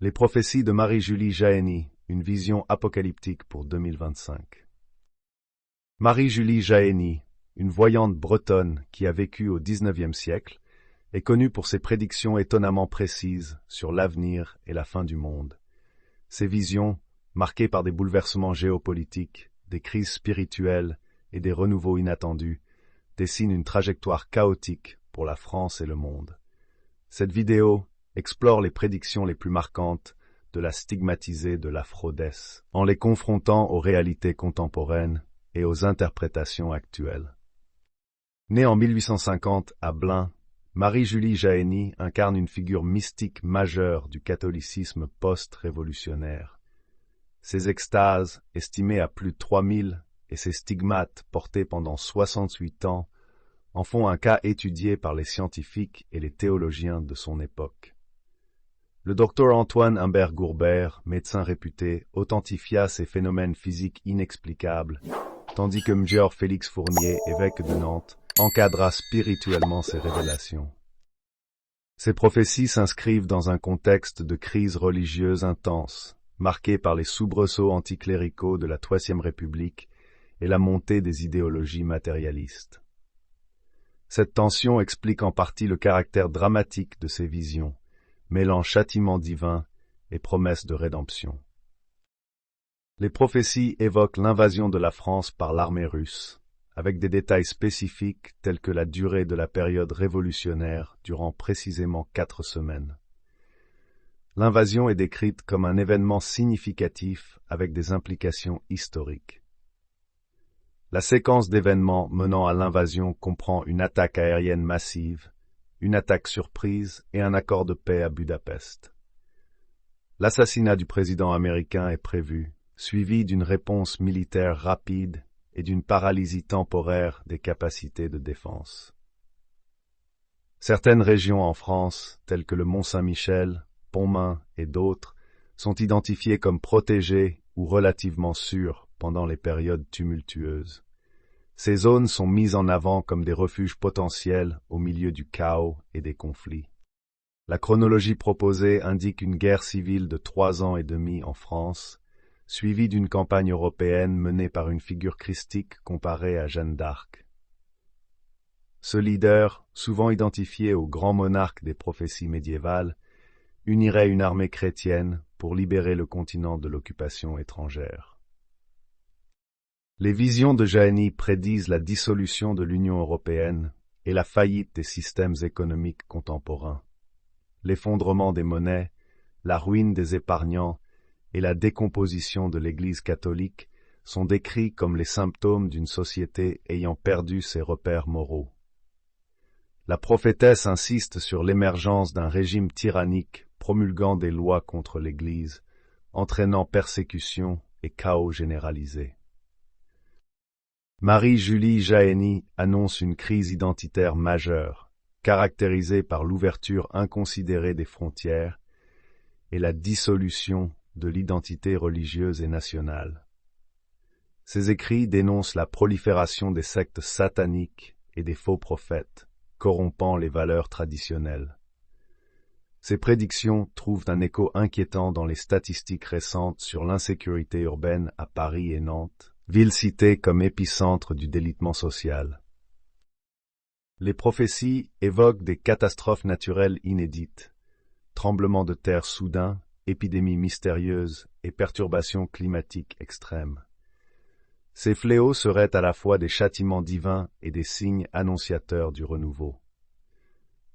Les prophéties de Marie-Julie Jahenny, une vision apocalyptique pour 2025. Marie-Julie Jahenny, une voyante bretonne qui a vécu au XIXe siècle, est connue pour ses prédictions étonnamment précises sur l'avenir et la fin du monde. Ses visions, marquées par des bouleversements géopolitiques, des crises spirituelles et des renouveaux inattendus, dessinent une trajectoire chaotique pour la France et le monde. Cette vidéo explore les prédictions les plus marquantes de la stigmatisée de l'Aphrodès, en les confrontant aux réalités contemporaines et aux interprétations actuelles. Née en 1850 à Blain, Marie-Julie Jahenny incarne une figure mystique majeure du catholicisme post-révolutionnaire. Ses extases, estimées à plus de 3000, et ses stigmates portés pendant 68 ans, en font un cas étudié par les scientifiques et les théologiens de son époque. Le docteur Antoine Humbert Gourbert, médecin réputé, authentifia ces phénomènes physiques inexplicables, tandis que Mgr Félix Fournier, évêque de Nantes, encadra spirituellement ces révélations. Ces prophéties s'inscrivent dans un contexte de crise religieuse intense, marqué par les soubresauts anticléricaux de la Troisième République et la montée des idéologies matérialistes. Cette tension explique en partie le caractère dramatique de ces visions, mêlant châtiment divin et promesse de rédemption. Les prophéties évoquent l'invasion de la France par l'armée russe, avec des détails spécifiques tels que la durée de la période révolutionnaire durant précisément 4 semaines. L'invasion est décrite comme un événement significatif avec des implications historiques. La séquence d'événements menant à l'invasion comprend une attaque aérienne massive, une attaque surprise et un accord de paix à Budapest. L'assassinat du président américain est prévu, suivi d'une réponse militaire rapide et d'une paralysie temporaire des capacités de défense. Certaines régions en France, telles que le Mont-Saint-Michel, Pontmain et d'autres, sont identifiées comme protégées ou relativement sûres pendant les périodes tumultueuses. Ces zones sont mises en avant comme des refuges potentiels au milieu du chaos et des conflits. La chronologie proposée indique une guerre civile de 3 ans et demi en France, suivie d'une campagne européenne menée par une figure christique comparée à Jeanne d'Arc. Ce leader, souvent identifié au grand monarque des prophéties médiévales, unirait une armée chrétienne pour libérer le continent de l'occupation étrangère. Les visions de Jahenny prédisent la dissolution de l'Union européenne et la faillite des systèmes économiques contemporains. L'effondrement des monnaies, la ruine des épargnants et la décomposition de l'Église catholique sont décrits comme les symptômes d'une société ayant perdu ses repères moraux. La prophétesse insiste sur l'émergence d'un régime tyrannique promulguant des lois contre l'Église, entraînant persécution et chaos généralisé. Marie-Julie Jahenny annonce une crise identitaire majeure, caractérisée par l'ouverture inconsidérée des frontières et la dissolution de l'identité religieuse et nationale. Ses écrits dénoncent la prolifération des sectes sataniques et des faux prophètes, corrompant les valeurs traditionnelles. Ces prédictions trouvent un écho inquiétant dans les statistiques récentes sur l'insécurité urbaine à Paris et Nantes, villes citées comme épicentre du délitement social. Les prophéties évoquent des catastrophes naturelles inédites, tremblements de terre soudains, épidémies mystérieuses et perturbations climatiques extrêmes. Ces fléaux seraient à la fois des châtiments divins et des signes annonciateurs du renouveau.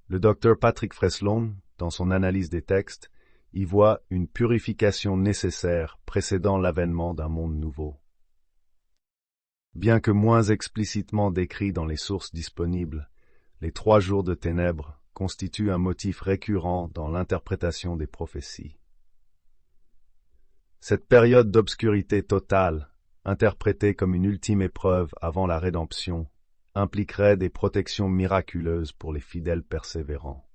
Le docteur Patrick Freslon, dans son analyse des textes, y voit une purification nécessaire précédant l'avènement d'un monde nouveau. Bien que moins explicitement décrits dans les sources disponibles, les 3 jours de ténèbres constituent un motif récurrent dans l'interprétation des prophéties. Cette période d'obscurité totale, interprétée comme une ultime épreuve avant la rédemption, impliquerait des protections miraculeuses pour les fidèles persévérants.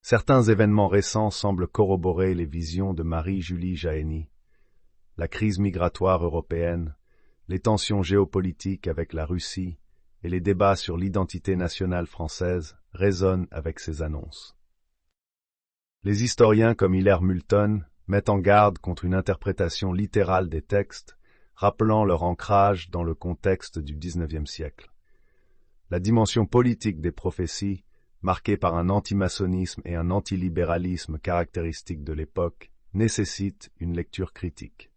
Certains événements récents semblent corroborer les visions de Marie-Julie Jahenny. La crise migratoire européenne, les tensions géopolitiques avec la Russie et les débats sur l'identité nationale française résonnent avec ces annonces. Les historiens comme Hilaire Multon mettent en garde contre une interprétation littérale des textes, rappelant leur ancrage dans le contexte du XIXe siècle. La dimension politique des prophéties, marquée par un antimaçonnisme et un antilibéralisme caractéristiques de l'époque, nécessite une lecture critique.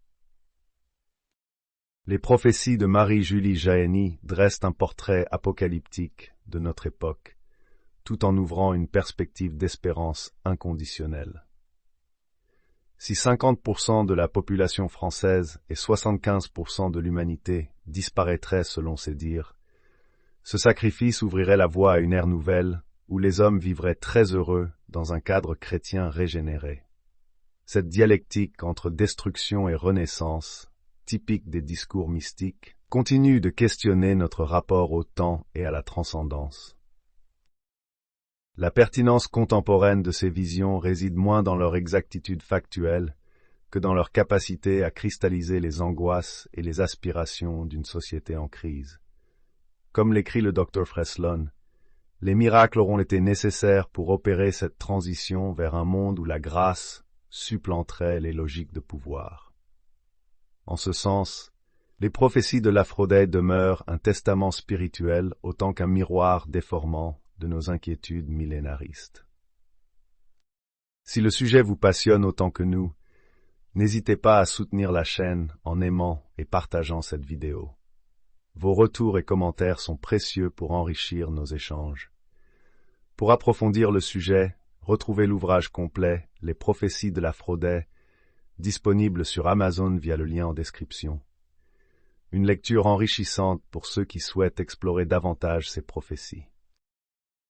Les prophéties de Marie-Julie Jahenny dressent un portrait apocalyptique de notre époque, tout en ouvrant une perspective d'espérance inconditionnelle. Si 50% de la population française et 75% de l'humanité disparaîtraient selon ses dires, ce sacrifice ouvrirait la voie à une ère nouvelle où les hommes vivraient très heureux dans un cadre chrétien régénéré. Cette dialectique entre destruction et renaissance, typique des discours mystiques, continue de questionner notre rapport au temps et à la transcendance. La pertinence contemporaine de ces visions réside moins dans leur exactitude factuelle que dans leur capacité à cristalliser les angoisses et les aspirations d'une société en crise. Comme l'écrit le Dr Freslon, les miracles auront été nécessaires pour opérer cette transition vers un monde où la grâce supplanterait les logiques de pouvoir. En ce sens, les prophéties de l'Aphrodite demeurent un testament spirituel autant qu'un miroir déformant de nos inquiétudes millénaristes. Si le sujet vous passionne autant que nous, n'hésitez pas à soutenir la chaîne en aimant et partageant cette vidéo. Vos retours et commentaires sont précieux pour enrichir nos échanges. Pour approfondir le sujet, retrouvez l'ouvrage complet « Les prophéties de l'Aphrodite » disponible sur Amazon via le lien en description. Une lecture enrichissante pour ceux qui souhaitent explorer davantage ces prophéties.